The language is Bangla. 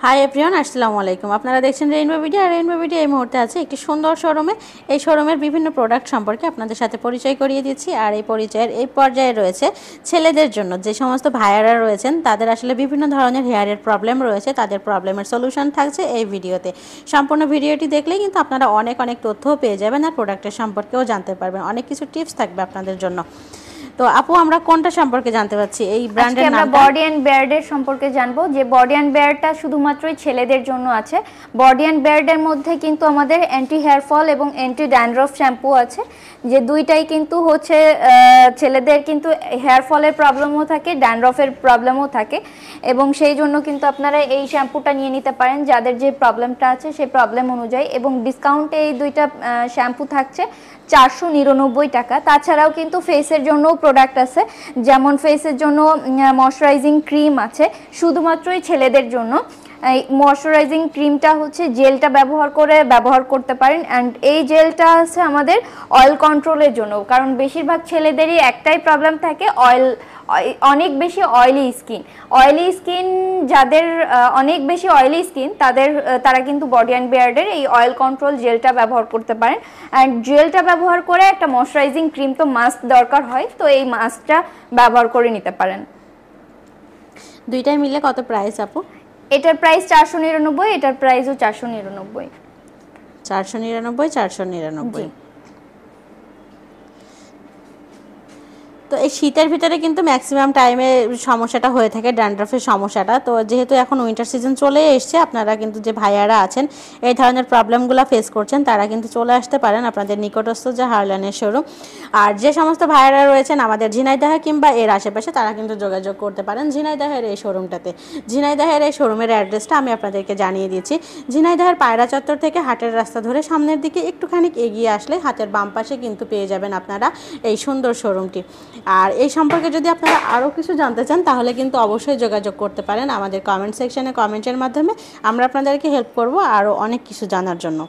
হাই এভরিওয়ান, আসসালামু আলাইকুম। আপনারা দেখছেন রেইনবো ভিডিও। আর রেইনবো ভিডিও এই মুহূর্তে আছে একটি সুন্দর শোরুমে। এই শোরুমের বিভিন্ন প্রোডাক্ট সম্পর্কে আপনাদের সাথে পরিচয় করিয়ে দিচ্ছি। আর এই পরিচয়ের এই পর্যায়ে রয়েছে ছেলেদের জন্য যে সমস্ত ভাইয়ারা রয়েছেন তাদের আসলে বিভিন্ন ধরনের হেয়ারের প্রবলেম রয়েছে, তাদের প্রবলেমের সলিউশন থাকছে এই ভিডিওতে। সম্পূর্ণ ভিডিওটি দেখলেই কিন্তু আপনারা অনেক তথ্যও পেয়ে যাবেন আর প্রোডাক্টের সম্পর্কেও জানতে পারবেন। অনেক কিছু টিপস থাকবে আপনাদের জন্য। তো আপু, আমরা কোনটা সম্পর্কে জানতে পাচ্ছি? এই ব্র্যান্ডের নাম? আমরা বডি এন্ড বিয়ার্ডের সম্পর্কে জানবো, যে বডি এন্ড বিয়ার্ডটা শুধুমাত্রই ছেলেদের জন্য আছে। বডি এন্ড বিয়ার্ডের মধ্যে কিন্তু আমাদের অ্যান্টি হেয়ার ফল এবং অ্যান্টি ড্যান্ড্রফ শ্যাম্পু আছে, যে দুইটাই কিন্তু হচ্ছে ছেলেদের কিন্তু হেয়ার ফলের প্রবলেমও থাকে, ড্যান্ড্রফের প্রবলেমও থাকে, এবং সেই জন্য কিন্তু আপনারা এই শ্যাম্পুটা নিয়ে নিতে পারেন যাদের যে প্রবলেমটা আছে সেই প্রবলেম অনুযায়ী। এবং ডিসকাউন্টে এই দুইটা শ্যাম্পু থাকছে 499 টাকা। তাছাড়াও কিন্তু ফেসের জন্য প্রোডাক্ট আছে, যেমন ফেসের জন্য ময়শ্চারাইজিং ক্রিম আছে শুধুমাত্রই ছেলেদের জন্য। এই ময়শ্চারাইজিং ক্রিমটা হচ্ছে জেলটা ব্যবহার করতে পারেন। অ্যান্ড এই জেলটা আছে আমাদের অয়েল কন্ট্রোলের জন্য, কারণ বেশিরভাগ ছেলেদেরই একটাই প্রবলেম থাকে, অনেক বেশি অয়েলি স্কিন। যাদের অনেক বেশি অয়েলি স্কিন তারা কিন্তু বডি অ্যান্ড বিয়ার্ডের এই অয়েল কন্ট্রোল জেলটা ব্যবহার করতে পারেন। অ্যান্ড জেলটা ব্যবহার করে একটা ময়শ্চারাইজিং ক্রিম তো মাস্ক দরকার হয়, তো এই মাস্কটা ব্যবহার করে নিতে পারেন। দুইটাই মিলে কত প্রাইস আপু? এটার প্রাইস 499, এটার প্রাইসও 499। 499, 499। তো এই শীতের ভিতরে কিন্তু ম্যাক্সিমাম টাইমে সমস্যাটা হয়ে থাকে, ড্যান্ড্রফের সমস্যাটা। তো যেহেতু এখন উইন্টার সিজন চলে এসছে, আপনারা কিন্তু যে ভাইয়ারা আছেন এই ধরনের প্রবলেমগুলো ফেস করছেন তারা কিন্তু চলে আসতে পারেন আপনাদের নিকটস্থ যে হারলানের শোরুম। আর যে সমস্ত ভাইয়ারা রয়েছেন আমাদের ঝিনাইদহ কিংবা এর আশেপাশে তারা কিন্তু যোগাযোগ করতে পারেন ঝিনাইদহের এই শোরুমটাতে। ঝিনাইদহের এই শোরুমের অ্যাড্রেসটা আমি আপনাদেরকে জানিয়ে দিচ্ছি। ঝিনাইদহের পায়রা চত্বর থেকে হাটের রাস্তা ধরে সামনের দিকে একটুখানি এগিয়ে আসলে হাতের বাম পাশে কিন্তু পেয়ে যাবেন আপনারা এই সুন্দর শোরুমটি। আর এই সম্পর্কে যদি আপনারা আরও কিছু জানতে চান তাহলে কিন্তু অবশ্যই যোগাযোগ করতে পারেন আমাদের কমেন্ট সেকশনে, কমেন্টের মাধ্যমে আমরা আপনাদেরকে হেল্প করব আরও অনেক কিছু জানার জন্য।